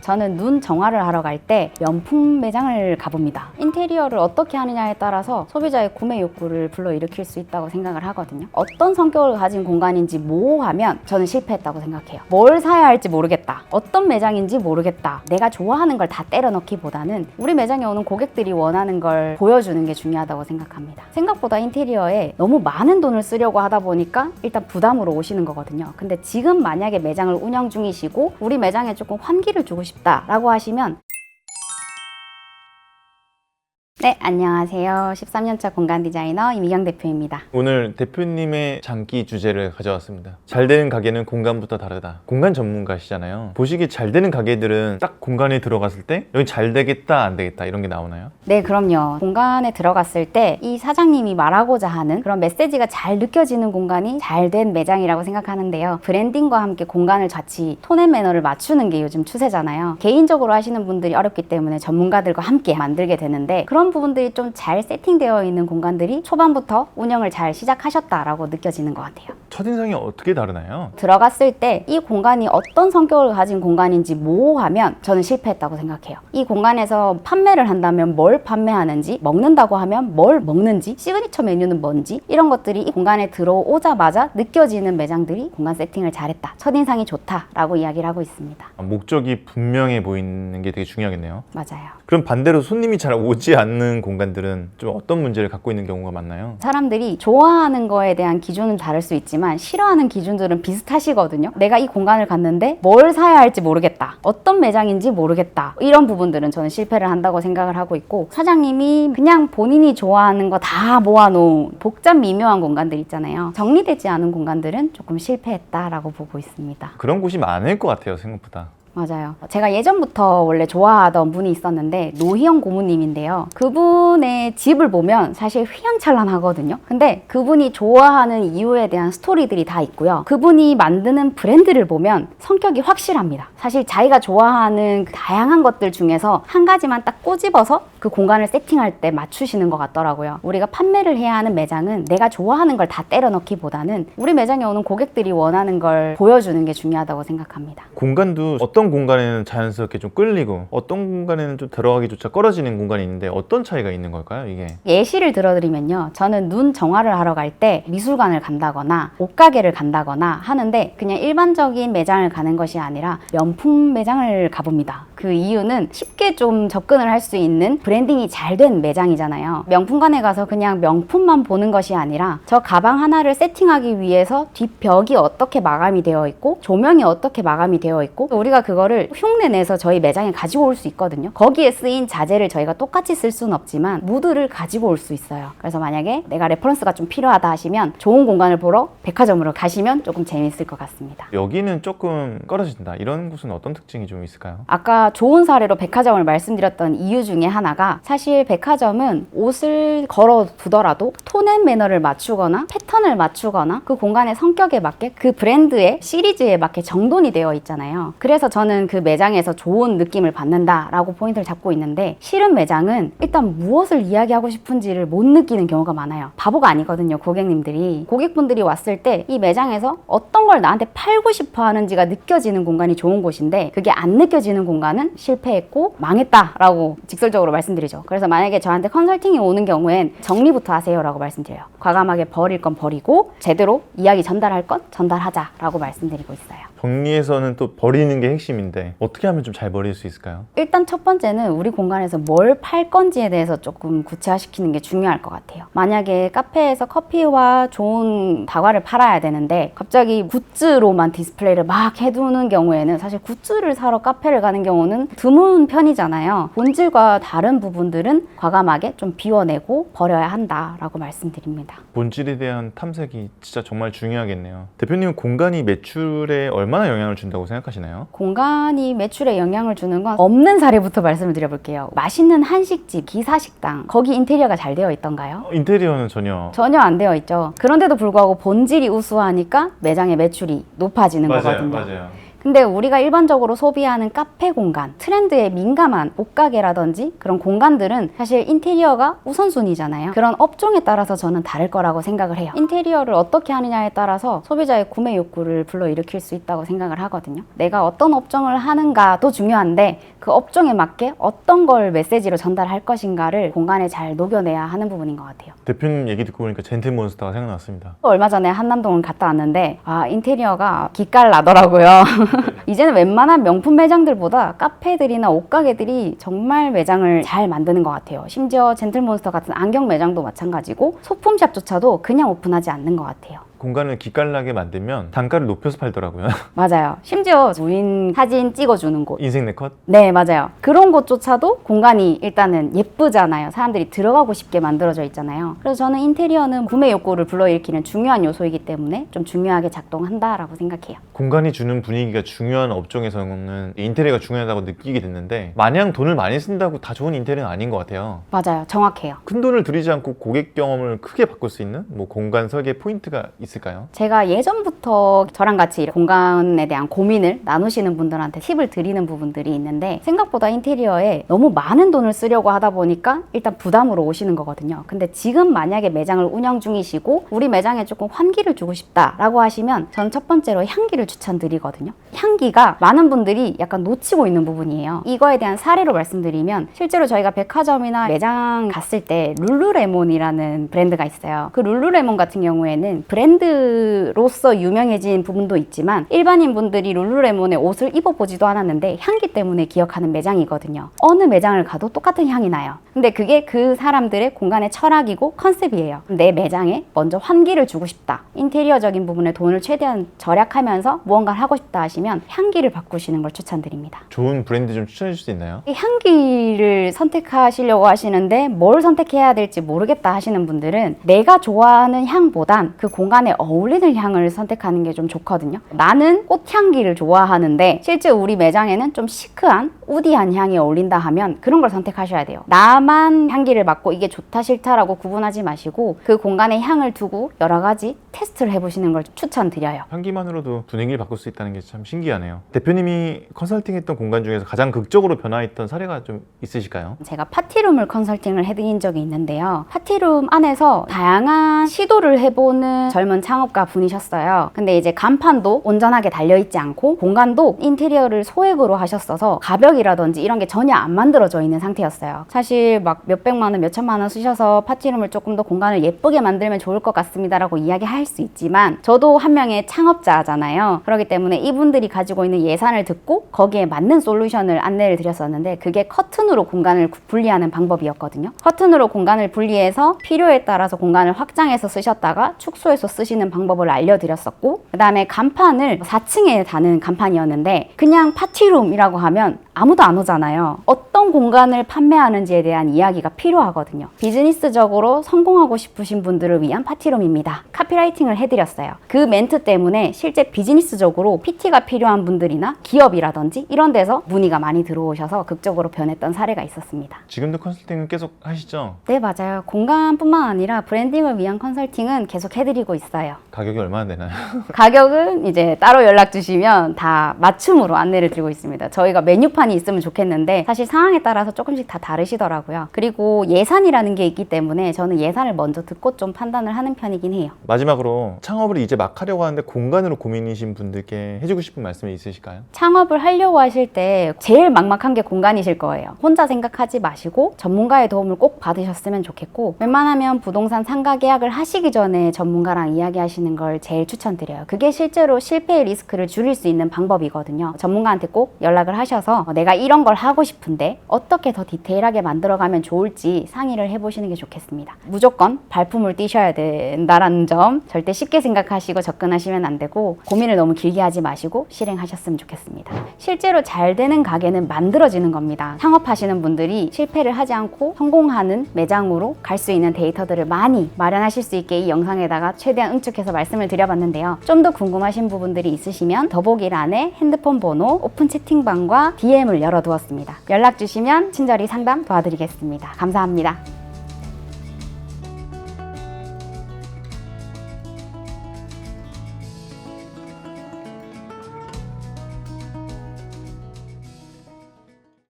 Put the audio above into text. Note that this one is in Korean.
저는 눈 정화를 하러 갈 때 명품 매장을 가봅니다. 인테리어를 어떻게 하느냐에 따라서 소비자의 구매 욕구를 불러일으킬 수 있다고 생각을 하거든요. 어떤 성격을 가진 공간인지 모호하면 저는 실패했다고 생각해요. 뭘 사야 할지 모르겠다, 어떤 매장인지 모르겠다, 내가 좋아하는 걸 다 때려 넣기보다는 우리 매장에 오는 고객들이 원하는 걸 보여주는 게 중요하다고 생각합니다. 생각보다 인테리어에 너무 많은 돈을 쓰려고 하다 보니까 일단 부담으로 오시는 거거든요. 근데 지금 만약에 매장을 운영 중이시고 우리 매장에 조금 환기를 주고 싶다라고 하시면 네, 안녕하세요. 13년차 공간 디자이너 이미경 대표입니다. 오늘 대표님의 장기 주제를 가져왔습니다. 잘 되는 가게는 공간부터 다르다. 공간 전문가시잖아요. 보시기에 잘 되는 가게들은 딱 공간에 들어갔을 때 여기 잘 되겠다, 안 되겠다 이런 게 나오나요? 네, 그럼요. 공간에 들어갔을 때 이 사장님이 말하고자 하는 그런 메시지가 잘 느껴지는 공간이 잘 된 매장이라고 생각하는데요. 브랜딩과 함께 공간을 같이 톤 앤 매너를 맞추는 게 요즘 추세잖아요. 개인적으로 하시는 분들이 어렵기 때문에 전문가들과 함께 만들게 되는데 그런 부분들이 좀 잘 세팅되어 있는 공간들이 초반부터 운영을 잘 시작하셨다라고 느껴지는 것 같아요. 첫인상이 어떻게 다르나요? 들어갔을 때 이 공간이 어떤 성격을 가진 공간인지 모호하면 저는 실패했다고 생각해요. 이 공간에서 판매를 한다면 뭘 판매하는지, 먹는다고 하면 뭘 먹는지, 시그니처 메뉴는 뭔지 이런 것들이 이 공간에 들어오자마자 느껴지는 매장들이 공간 세팅을 잘했다, 첫인상이 좋다라고 이야기를 하고 있습니다. 목적이 분명해 보이는 게 되게 중요하겠네요. 맞아요. 그럼 반대로 손님이 잘 오지 않는 공간들은 좀 어떤 문제를 갖고 있는 경우가 많나요? 사람들이 좋아하는 거에 대한 기준은 다를 수 있지만 싫어하는 기준들은 비슷하시거든요. 내가 이 공간을 갔는데 뭘 사야 할지 모르겠다, 어떤 매장인지 모르겠다, 이런 부분들은 저는 실패를 한다고 생각을 하고 있고, 사장님이 그냥 본인이 좋아하는 거 다 모아놓은 복잡 미묘한 공간들 있잖아요. 정리되지 않은 공간들은 조금 실패했다라고 보고 있습니다. 그런 곳이 많을 것 같아요, 생각보다. 맞아요. 제가 예전부터 원래 좋아하던 분이 있었는데 노희영 고모님인데요. 그분의 집을 보면 사실 휘황찬란하거든요. 근데 그분이 좋아하는 이유에 대한 스토리들이 다 있고요. 그분이 만드는 브랜드를 보면 성격이 확실합니다. 사실 자기가 좋아하는 그 다양한 것들 중에서 한 가지만 딱 꼬집어서 그 공간을 세팅할 때 맞추시는 것 같더라고요. 우리가 판매를 해야 하는 매장은 내가 좋아하는 걸 다 때려 넣기보다는 우리 매장에 오는 고객들이 원하는 걸 보여주는 게 중요하다고 생각합니다. 공간도 어떤 공간에는 자연스럽게 좀 끌리고 어떤 공간에는 좀 들어가기조차 꺼려지는 공간이 있는데 어떤 차이가 있는 걸까요, 이게? 예시를 들어드리면요. 저는 눈 정화를 하러 갈 때 미술관을 간다거나 옷가게를 간다거나 하는데 그냥 일반적인 매장을 가는 것이 아니라 명품 매장을 가봅니다. 그 이유는 쉽게 좀 접근을 할 수 있는 브랜딩이 잘 된 매장이잖아요. 명품관에 가서 그냥 명품만 보는 것이 아니라 저 가방 하나를 세팅하기 위해서 뒷벽이 어떻게 마감이 되어 있고 조명이 어떻게 마감이 되어 있고 우리가 그거를 흉내 내서 저희 매장에 가지고 올 수 있거든요. 거기에 쓰인 자재를 저희가 똑같이 쓸 수는 없지만 무드를 가지고 올 수 있어요. 그래서 만약에 내가 레퍼런스가 좀 필요하다 하시면 좋은 공간을 보러 백화점으로 가시면 조금 재밌을 것 같습니다. 여기는 조금 꺼려진다, 이런 곳은 어떤 특징이 좀 있을까요? 아까 좋은 사례로 백화점을 말씀드렸던 이유 중에 하나가 사실 백화점은 옷을 걸어 두더라도 톤 앤 매너를 맞추거나 패턴을 맞추거나 그 공간의 성격에 맞게 그 브랜드의 시리즈에 맞게 정돈이 되어 있잖아요. 그래서 저는 그 매장에서 좋은 느낌을 받는다라고 포인트를 잡고 있는데, 싫은 매장은 일단 무엇을 이야기하고 싶은지를 못 느끼는 경우가 많아요. 바보가 아니거든요, 고객님들이. 고객분들이 왔을 때 이 매장에서 어떤 걸 나한테 팔고 싶어 하는지가 느껴지는 공간이 좋은 곳인데 그게 안 느껴지는 공간은 실패했고 망했다라고 직설적으로 말씀드리죠. 그래서 만약에 저한테 컨설팅이 오는 경우엔 정리부터 하세요 라고 말씀드려요. 과감하게 버릴 건 버리고 제대로 이야기 전달할 건 전달하자라고 말씀드리고 있어요. 정리에서는 또 버리는 게 핵심인데 어떻게 하면 좀 잘 버릴 수 있을까요? 일단 첫 번째는 우리 공간에서 뭘 팔 건지에 대해서 조금 구체화시키는 게 중요할 것 같아요. 만약에 카페에서 커피와 좋은 다과를 팔아야 되는데 갑자기 굿즈로만 디스플레이를 막 해두는 경우에는 사실 굿즈를 사러 카페를 가는 경우는 드문 편이잖아요. 본질과 다른 부분들은 과감하게 좀 비워내고 버려야 한다라고 말씀드립니다. 본질에 대한 탐색이 진짜 정말 중요하겠네요. 대표님은 공간이 매출에 얼마나 영향을 준다고 생각하시나요? 공간이 매출에 영향을 주는 건 없는 사례부터 말씀을 드려볼게요. 맛있는 한식집, 기사식당, 거기 인테리어가 잘 되어 있던가요? 인테리어는 전혀 안 되어 있죠. 그런데도 불구하고 본질이 우수하니까 매장의 매출이 높아지는 거거든요. 맞아요. 근데 우리가 일반적으로 소비하는 카페 공간, 트렌드에 민감한 옷가게라든지 그런 공간들은 사실 인테리어가 우선순위잖아요. 그런 업종에 따라서 저는 다를 거라고 생각을 해요. 인테리어를 어떻게 하느냐에 따라서 소비자의 구매 욕구를 불러일으킬 수 있다고 생각을 하거든요. 내가 어떤 업종을 하는가도 중요한데 그 업종에 맞게 어떤 걸 메시지로 전달할 것인가를 공간에 잘 녹여내야 하는 부분인 것 같아요. 대표님 얘기 듣고 보니까 젠틀몬스터가 생각났습니다. 얼마 전에 한남동을 갔다 왔는데 인테리어가 기깔 나더라고요. 이제는 웬만한 명품 매장들보다 카페들이나 옷가게들이 정말 매장을 잘 만드는 것 같아요. 심지어 젠틀몬스터 같은 안경 매장도 마찬가지고 소품샵조차도 그냥 오픈하지 않는 것 같아요. 공간을 기깔나게 만들면 단가를 높여서 팔더라고요. 맞아요. 심지어 무인 사진 찍어주는 곳. 인생 네컷? 네, 맞아요. 그런 곳조차도 공간이 일단은 예쁘잖아요. 사람들이 들어가고 싶게 만들어져 있잖아요. 그래서 저는 인테리어는 구매 욕구를 불러일으키는 중요한 요소이기 때문에 좀 중요하게 작동한다라고 생각해요. 공간이 주는 분위기가 중요한 업종에서는 인테리어가 중요하다고 느끼게 됐는데 마냥 돈을 많이 쓴다고 다 좋은 인테리어는 아닌 것 같아요. 맞아요. 정확해요. 큰 돈을 들이지 않고 고객 경험을 크게 바꿀 수 있는 뭐 공간 설계 포인트가 있을까요? 제가 예전부터 저랑 같이 공간에 대한 고민을 나누시는 분들한테 팁을 드리는 부분들이 있는데 생각보다 인테리어에 너무 많은 돈을 쓰려고 하다 보니까 일단 부담으로 오시는 거거든요. 근데 지금 만약에 매장을 운영 중이시고 우리 매장에 조금 환기를 주고 싶다라고 하시면 전 첫 번째로 향기를 추천드리거든요. 향기가 많은 분들이 약간 놓치고 있는 부분이에요. 이거에 대한 사례로 말씀드리면 실제로 저희가 백화점이나 매장 갔을 때 룰루레몬이라는 브랜드가 있어요. 그 룰루레몬 같은 경우에는 브랜드로서 유명해진 부분도 있지만 일반인 분들이 룰루레몬의 옷을 입어보지도 않았는데 향기 때문에 기억하는 매장이거든요. 어느 매장을 가도 똑같은 향이 나요. 근데 그게 그 사람들의 공간의 철학이고 컨셉이에요. 내 매장에 먼저 환기를 주고 싶다. 인테리어적인 부분에 돈을 최대한 절약하면서 무언가를 하고 싶다 하시면 향기를 바꾸시는 걸 추천드립니다. 좋은 브랜드 좀 추천해 줄 수 있나요? 이 향기를 선택하시려고 하시는데 뭘 선택해야 될지 모르겠다 하시는 분들은 내가 좋아하는 향보단 그 공간에 어울리는 향을 선택하는 게 좀 좋거든요. 나는 꽃향기를 좋아하는데 실제 우리 매장에는 좀 시크한 우디한 향이 어울린다 하면 그런 걸 선택하셔야 돼요. 나만 향기를 맡고 이게 좋다 싫다라고 구분하지 마시고 그 공간에 향을 두고 여러 가지 테스트를 해보시는 걸 추천드려요. 향기만으로도 분위기를 바꿀 수 있다는 게 참 신기하네요. 대표님이 컨설팅했던 공간 중에서 가장 극적으로 변화했던 사례가 좀 있으실까요? 제가 파티룸을 컨설팅을 해드린 적이 있는데요. 파티룸 안에서 다양한 시도를 해보는 젊은 창업가 분이셨어요. 근데 이제 간판도 온전하게 달려있지 않고 공간도 인테리어를 소액으로 하셨어서 가벽이라든지 이런 게 전혀 안 만들어져 있는 상태였어요. 사실 막 몇백만 원, 몇천만 원 쓰셔서 파티룸을 조금 더 공간을 예쁘게 만들면 좋을 것 같습니다라고 이야기할 수 있지만 저도 한 명의 창업자잖아요. 그렇기 때문에 이분들이 가지고 있는 예산을 듣고 거기에 맞는 솔루션을 안내를 드렸었는데 그게 커튼으로 공간을 분리하는 방법이었거든요. 커튼으로 공간을 분리해서 필요에 따라서 공간을 확장해서 쓰셨다가 축소해서 쓰시는 방법을 알려드렸었고 그 다음에 간판을 4층에 다는 간판이었는데 그냥 파티룸이라고 하면 아무도 안 오잖아요. 어떤 공간을 판매하는지에 대한 이야기가 필요하거든요. 비즈니스적으로 성공하고 싶으신 분들을 위한 파티룸입니다. 카피라이팅을 해드렸어요. 그 멘트 때문에 실제 비즈니스적으로 PT가 필요한 분들이나 기업이라든지 이런 데서 문의가 많이 들어오셔서 극적으로 변했던 사례가 있었습니다. 지금도 컨설팅은 계속 하시죠? 네, 맞아요. 공간뿐만 아니라 브랜딩을 위한 컨설팅은 계속 해드리고 있어요. 가격이 얼마나 되나요? 가격은 이제 따로 연락 주시면 다 맞춤으로 안내를 드리고 있습니다. 저희가 메뉴판이 있으면 좋겠는데 사실 상황에 따라서 조금씩 다 다르시더라고요. 그리고 예산이라는 게 있기 때문에 저는 예산을 먼저 듣고 좀 판단을 하는 편이긴 해요. 마지막으로 창업을 이제 막 하려고 하는데 공간으로 고민이신 분들께 해주고 싶은 말씀이 있으실까요? 창업을 하려고 하실 때 제일 막막한 게 공간이실 거예요. 혼자 생각하지 마시고 전문가의 도움을 꼭 받으셨으면 좋겠고 웬만하면 부동산 상가 계약을 하시기 전에 전문가랑 이야기하시는 걸 제일 추천드려요. 그게 실제로 실패의 리스크를 줄일 수 있는 방법이거든요. 전문가한테 꼭 연락을 하셔서 내가 이런 걸 하고 싶은데 어떻게 더 디테일하게 만들어가면 좋을지 상의를 해보시는 게 좋겠습니다. 무조건 발품을 띄셔야 된다라는 점 절대 쉽게 생각하시고 접근하시면 안 되고 고민을 너무 길게 하지 마시고 실행하셨으면 좋겠습니다. 실제로 잘 되는 가게는 만들어지는 겁니다. 창업하시는 분들이 실패를 하지 않고 성공하는 매장으로 갈 수 있는 데이터들을 많이 마련하실 수 있게 이 영상에다가 최대한 응축해서 말씀을 드려봤는데요. 좀 더 궁금하신 부분들이 있으시면 더보기란에 핸드폰 번호, 오픈 채팅방과 DM을 열어두었습니다. 연락 주시면 친절히 상담 도와드리겠습니다. 감사합니다.